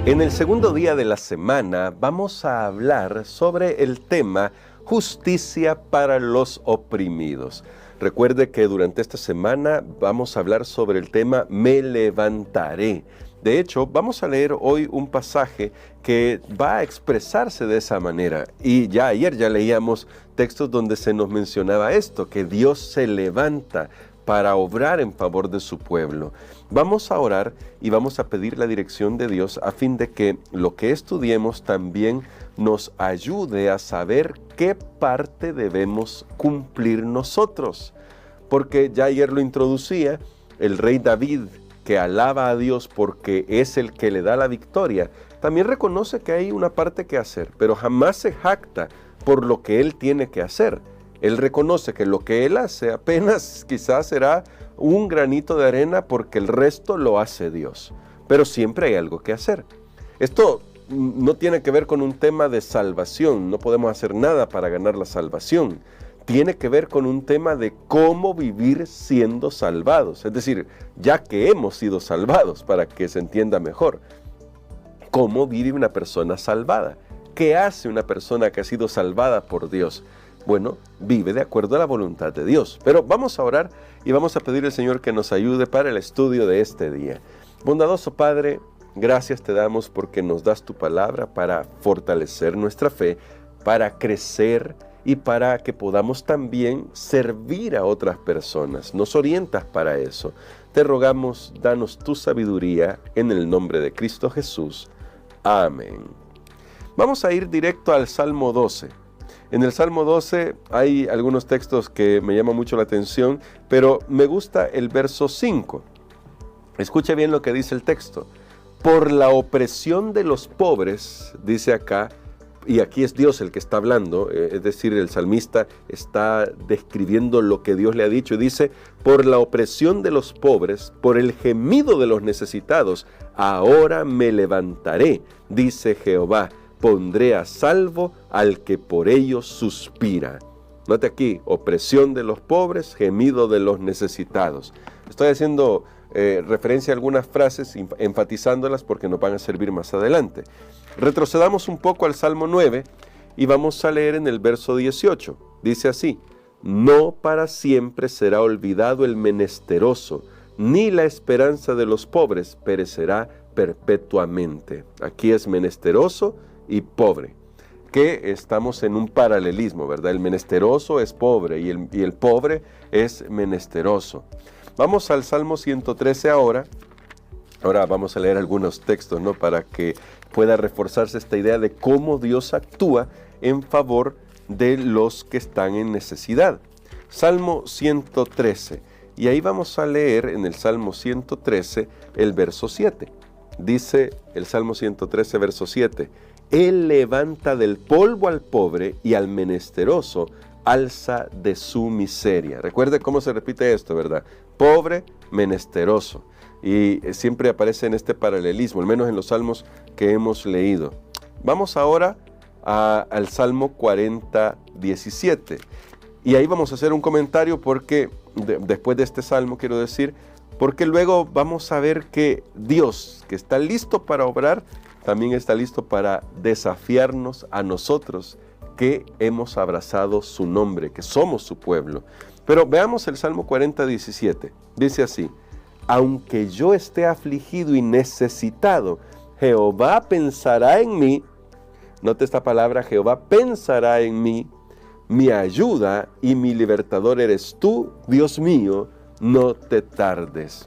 En el segundo día de la semana vamos a hablar sobre el tema justicia para los oprimidos. Recuerde que durante esta semana vamos a hablar sobre el tema me levantaré. De hecho, vamos a leer hoy un pasaje que va a expresarse de esa manera. Y ya ayer leíamos textos donde se nos mencionaba esto, que Dios se levanta para obrar en favor de su pueblo. Vamos a orar y vamos a pedir la dirección de Dios a fin de que lo que estudiemos también nos ayude a saber qué parte debemos cumplir nosotros. Porque ya ayer lo introducía, el rey David, que alaba a Dios porque es el que le da la victoria, también reconoce que hay una parte que hacer, pero jamás se jacta por lo que él tiene que hacer. Él reconoce que lo que él hace apenas quizás será un granito de arena porque el resto lo hace Dios. Pero siempre hay algo que hacer. Esto no tiene que ver con un tema de salvación, no podemos hacer nada para ganar la salvación. Tiene que ver con un tema de cómo vivir siendo salvados. Es decir, ya que hemos sido salvados, para que se entienda mejor. ¿Cómo vive una persona salvada? ¿Qué hace una persona que ha sido salvada por Dios? Bueno, vive de acuerdo a la voluntad de Dios. Pero vamos a orar y vamos a pedir al Señor que nos ayude para el estudio de este día. Bondadoso Padre, gracias te damos porque nos das tu palabra para fortalecer nuestra fe, para crecer y para que podamos también servir a otras personas. Nos orientas para eso. Te rogamos, danos tu sabiduría en el nombre de Cristo Jesús. Amén. Vamos a ir directo al Salmo 12. En el Salmo 12 hay algunos textos que me llaman mucho la atención, pero me gusta el verso 5. Escuche bien lo que dice el texto. Por la opresión de los pobres, dice acá, y aquí es Dios el que está hablando, es decir, el salmista está describiendo lo que Dios le ha dicho y dice, por la opresión de los pobres, por el gemido de los necesitados, ahora me levantaré, dice Jehová. Pondré a salvo al que por ellos suspira. Note aquí, opresión de los pobres, gemido de los necesitados. Estoy haciendo referencia a algunas frases, enfatizándolas porque nos van a servir más adelante. Retrocedamos un poco al Salmo 9 y vamos a leer en el verso 18. Dice así, no para siempre será olvidado el menesteroso, ni la esperanza de los pobres perecerá perpetuamente. Aquí es menesteroso y pobre, que estamos en un paralelismo, ¿verdad? El menesteroso es pobre y el pobre es menesteroso. Vamos al Salmo 113 ahora. Ahora vamos a leer algunos textos, ¿no? Para que pueda reforzarse esta idea de cómo Dios actúa en favor de los que están en necesidad. Salmo 113. Y ahí vamos a leer en el Salmo 113 el verso 7. Dice el Salmo 113, verso 7. Él levanta del polvo al pobre y al menesteroso alza de su miseria. Recuerde cómo se repite esto, ¿verdad? Pobre, menesteroso. Y siempre aparece en este paralelismo, al menos en los salmos que hemos leído. Vamos ahora al Salmo 40, 17. Y ahí vamos a hacer un comentario porque, después de este salmo quiero decir, porque luego vamos a ver que Dios, que está listo para obrar, también está listo para desafiarnos a nosotros que hemos abrazado su nombre, que somos su pueblo. Pero veamos el Salmo 40, 17. Dice así, aunque yo esté afligido y necesitado, Jehová pensará en mí. Note esta palabra, Jehová pensará en mí, mi ayuda y mi libertador eres tú, Dios mío, no te tardes.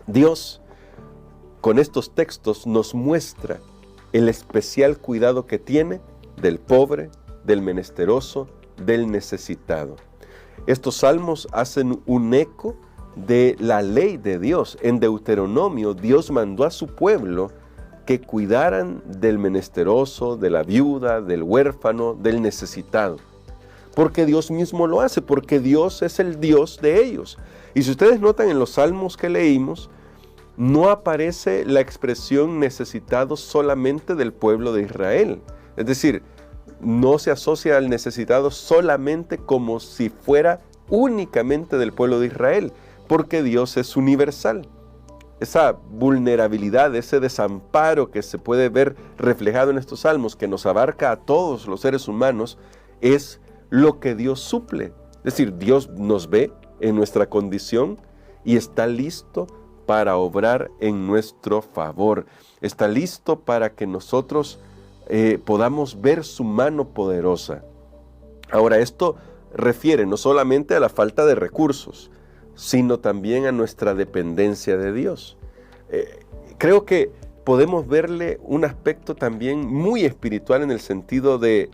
Dios, con estos textos nos muestra el especial cuidado que tiene del pobre, del menesteroso, del necesitado. Estos salmos hacen un eco de la ley de Dios. En Deuteronomio, Dios mandó a su pueblo que cuidaran del menesteroso, de la viuda, del huérfano, del necesitado. Porque Dios mismo lo hace, porque Dios es el Dios de ellos. Y si ustedes notan en los salmos que leímos, no aparece la expresión necesitado solamente del pueblo de Israel. Es decir, no se asocia al necesitado solamente como si fuera únicamente del pueblo de Israel, porque Dios es universal. esa vulnerabilidad, ese desamparo que se puede ver reflejado en estos salmos, que nos abarca a todos los seres humanos, es lo que Dios suple. Es decir, Dios nos ve en nuestra condición y está listo para obrar en nuestro favor. Está listo para que nosotros podamos ver su mano poderosa. Ahora, esto refiere no solamente a la falta de recursos, sino también a nuestra dependencia de Dios. Creo que podemos verle un aspecto también muy espiritual en el sentido de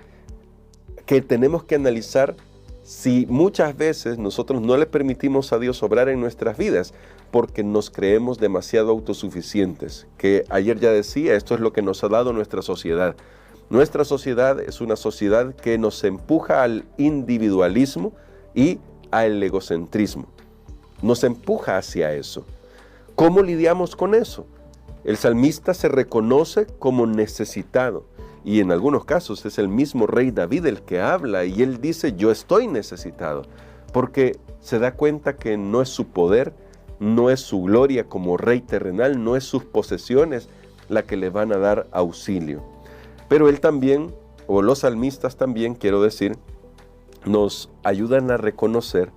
que tenemos que analizar si muchas veces nosotros no le permitimos a Dios obrar en nuestras vidas porque nos creemos demasiado autosuficientes, que ayer ya decía, esto es lo que nos ha dado nuestra sociedad. Nuestra sociedad es una sociedad que nos empuja al individualismo y al egocentrismo. Nos empuja hacia eso. ¿Cómo lidiamos con eso? El salmista se reconoce como necesitado y en algunos casos es el mismo rey David el que habla y él dice, yo estoy necesitado, porque se da cuenta que no es su poder, no es su gloria como rey terrenal, no es sus posesiones la que le van a dar auxilio. Pero él también, o los salmistas también, quiero decir, nos ayudan a reconocer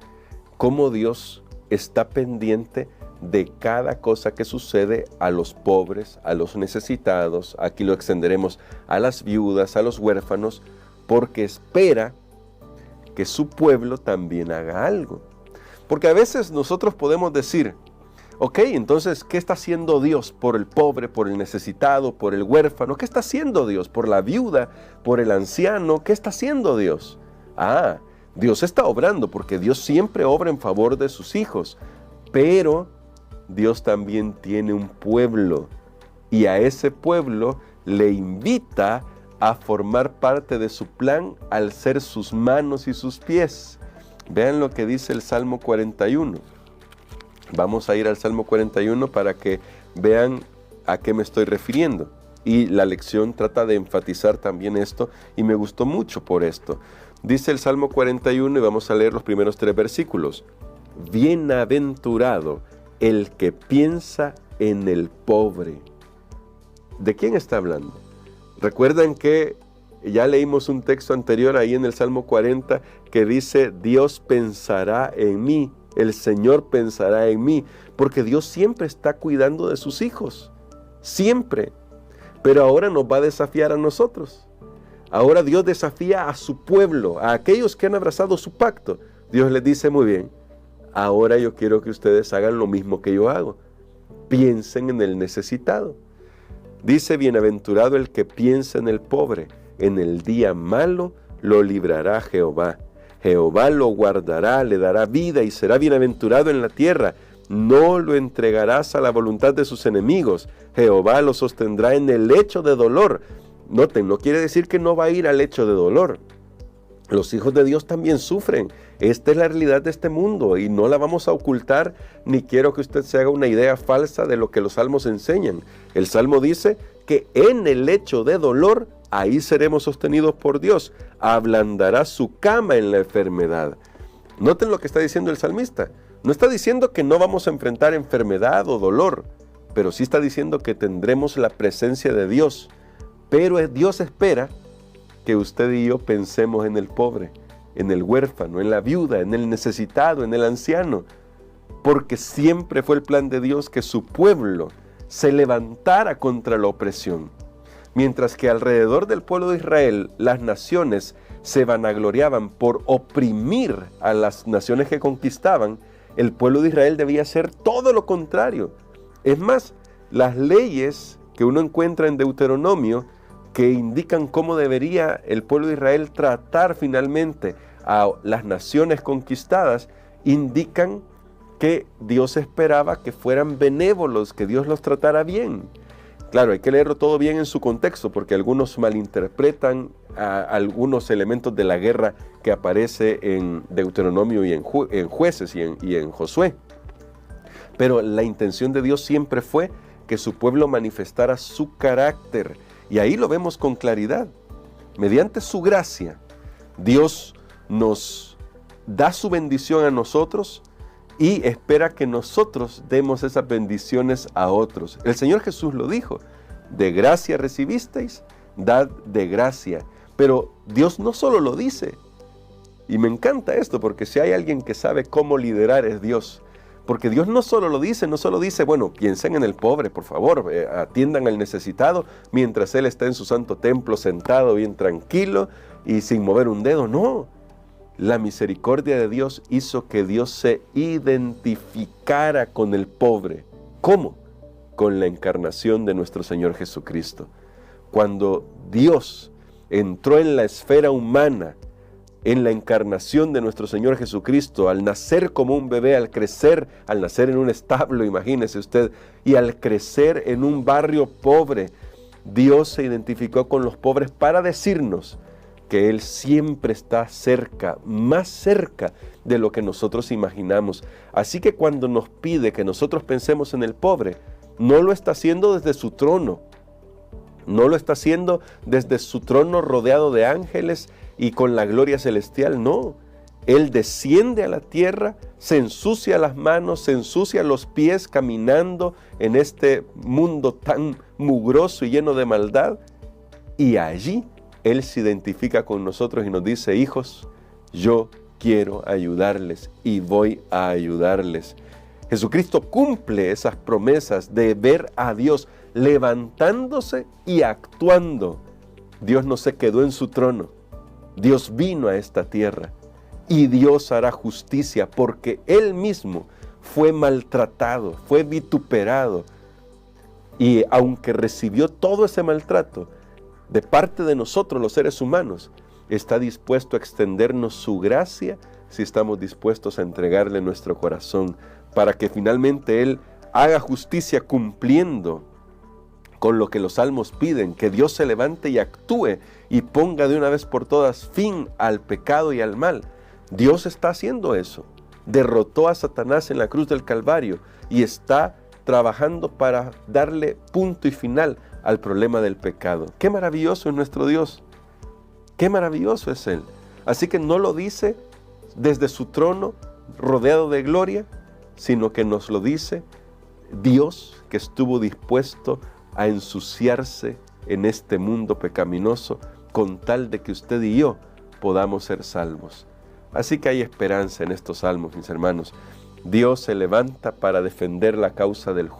cómo Dios está pendiente de cada cosa que sucede a los pobres, a los necesitados, aquí lo extenderemos a las viudas, a los huérfanos, porque espera que su pueblo también haga algo. Porque a veces nosotros podemos decir, ok, entonces, ¿qué está haciendo Dios por el pobre, por el necesitado, por el huérfano? ¿Qué está haciendo Dios por la viuda, por el anciano? ¿Qué está haciendo Dios? Dios está obrando porque Dios siempre obra en favor de sus hijos, pero Dios también tiene un pueblo y a ese pueblo le invita a formar parte de su plan al ser sus manos y sus pies. Vean lo que dice el Salmo 41. Vamos a ir al Salmo 41 para que vean a qué me estoy refiriendo. Y la lección trata de enfatizar también esto y me gustó mucho por esto. Dice el Salmo 41 y vamos a leer los primeros 3 versículos. Bienaventurado el que piensa en el pobre. ¿De quién está hablando? Recuerdan que ya leímos un texto anterior ahí en el Salmo 40 que dice, Dios pensará en mí, el Señor pensará en mí, porque Dios siempre está cuidando de sus hijos, siempre. Pero ahora nos va a desafiar a nosotros. Ahora Dios desafía a su pueblo, a aquellos que han abrazado su pacto. Dios les dice, muy bien, ahora yo quiero que ustedes hagan lo mismo que yo hago. Piensen en el necesitado. Dice, bienaventurado el que piensa en el pobre. En el día malo lo librará Jehová. Jehová lo guardará, le dará vida y será bienaventurado en la tierra. No lo entregarás a la voluntad de sus enemigos. Jehová lo sostendrá en el lecho de dolor. Noten, no quiere decir que no va a ir al lecho de dolor. Los hijos de Dios también sufren. Esta es la realidad de este mundo y no la vamos a ocultar, ni quiero que usted se haga una idea falsa de lo que los salmos enseñan. El salmo dice que en el lecho de dolor, ahí seremos sostenidos por Dios. Ablandará su cama en la enfermedad. Noten lo que está diciendo el salmista. No está diciendo que no vamos a enfrentar enfermedad o dolor, pero sí está diciendo que tendremos la presencia de Dios. Pero Dios espera que usted y yo pensemos en el pobre, en el huérfano, en la viuda, en el necesitado, en el anciano, porque siempre fue el plan de Dios que su pueblo se levantara contra la opresión. Mientras que alrededor del pueblo de Israel, las naciones se vanagloriaban por oprimir a las naciones que conquistaban, el pueblo de Israel debía hacer todo lo contrario. Es más, las leyes que uno encuentra en Deuteronomio, que indican cómo debería el pueblo de Israel tratar finalmente a las naciones conquistadas, indican que Dios esperaba que fueran benévolos, que Dios los tratara bien. Claro, hay que leerlo todo bien en su contexto, porque algunos malinterpretan algunos elementos de la guerra que aparece en Deuteronomio y en Jueces y en Josué. Pero la intención de Dios siempre fue que su pueblo manifestara su carácter, y ahí lo vemos con claridad. Mediante su gracia, Dios nos da su bendición a nosotros y espera que nosotros demos esas bendiciones a otros. El Señor Jesús lo dijo, de gracia recibisteis, dad de gracia. Pero Dios no solo lo dice, y me encanta esto, porque si hay alguien que sabe cómo liderar es Dios. Porque Dios no solo lo dice, no solo dice, bueno, piensen en el pobre, por favor, atiendan al necesitado, mientras Él está en su santo templo sentado bien tranquilo y sin mover un dedo. No, la misericordia de Dios hizo que Dios se identificara con el pobre. ¿Cómo? Con la encarnación de nuestro Señor Jesucristo. Cuando Dios entró en la esfera humana, en la encarnación de nuestro Señor Jesucristo, al nacer como un bebé, al crecer, al nacer en un establo, imagínese usted, y al crecer en un barrio pobre, Dios se identificó con los pobres para decirnos que Él siempre está cerca, más cerca de lo que nosotros imaginamos. Así que cuando nos pide que nosotros pensemos en el pobre, no lo está haciendo desde su trono, no lo está haciendo desde su trono rodeado de ángeles y con la gloria celestial, no. Él desciende a la tierra, se ensucia las manos, se ensucia los pies caminando en este mundo tan mugroso y lleno de maldad. Y allí Él se identifica con nosotros y nos dice, hijos, yo quiero ayudarles y voy a ayudarles. Jesucristo cumple esas promesas de ver a Dios levantándose y actuando. Dios no se quedó en su trono. Dios vino a esta tierra y Dios hará justicia porque Él mismo fue maltratado, fue vituperado. Y aunque recibió todo ese maltrato de parte de nosotros los seres humanos, está dispuesto a extendernos su gracia si estamos dispuestos a entregarle nuestro corazón para que finalmente Él haga justicia cumpliendo con lo que los salmos piden, que Dios se levante y actúe y ponga de una vez por todas fin al pecado y al mal. Dios está haciendo eso. Derrotó a Satanás en la cruz del Calvario y está trabajando para darle punto y final al problema del pecado. ¡Qué maravilloso es nuestro Dios! ¡Qué maravilloso es Él! Así que no lo dice desde su trono rodeado de gloria, sino que nos lo dice Dios que estuvo dispuesto a ensuciarse en este mundo pecaminoso con tal de que usted y yo podamos ser salvos. Así que hay esperanza en estos salmos, mis hermanos. Dios se levanta para defender la causa del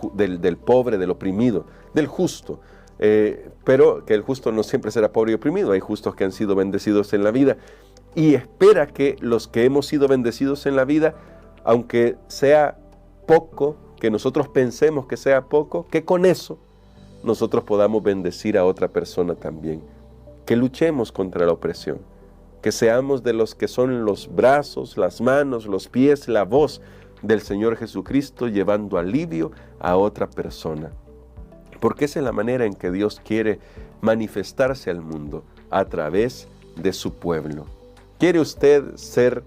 pobre, del oprimido, del justo. Pero que el justo no siempre será pobre y oprimido. Hay justos que han sido bendecidos en la vida. Y espera que los que hemos sido bendecidos en la vida, aunque sea poco, que nosotros pensemos que sea poco, que con eso nosotros podamos bendecir a otra persona también. Que luchemos contra la opresión. Que seamos de los que son los brazos, las manos, los pies, la voz del Señor Jesucristo llevando alivio a otra persona. Porque esa es la manera en que Dios quiere manifestarse al mundo, a través de su pueblo. ¿Quiere usted ser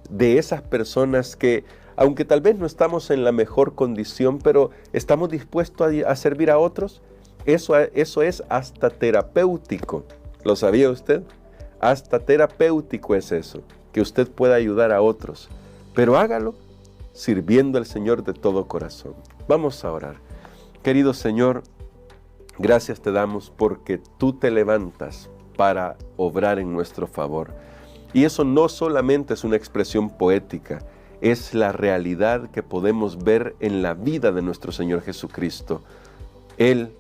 de esas personas que, aunque tal vez no estamos en la mejor condición, pero estamos dispuestos a servir a otros? Eso es hasta terapéutico. ¿Lo sabía usted? Hasta terapéutico es eso, que usted pueda ayudar a otros. Pero hágalo sirviendo al Señor de todo corazón. Vamos a orar. Querido Señor, gracias te damos porque tú te levantas para obrar en nuestro favor. Y eso no solamente es una expresión poética, es la realidad que podemos ver en la vida de nuestro Señor Jesucristo. Él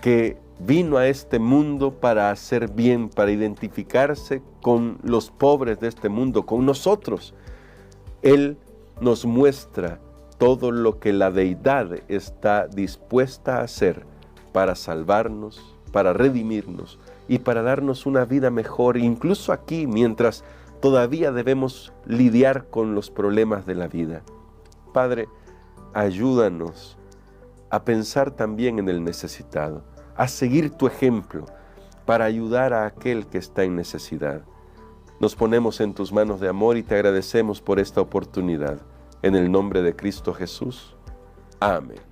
que vino a este mundo para hacer bien, para identificarse con los pobres de este mundo, con nosotros. Él nos muestra todo lo que la deidad está dispuesta a hacer para salvarnos, para redimirnos y para darnos una vida mejor, incluso aquí, mientras todavía debemos lidiar con los problemas de la vida. Padre, ayúdanos a pensar también en el necesitado, a seguir tu ejemplo para ayudar a aquel que está en necesidad. Nos ponemos en tus manos de amor y te agradecemos por esta oportunidad. En el nombre de Cristo Jesús. Amén.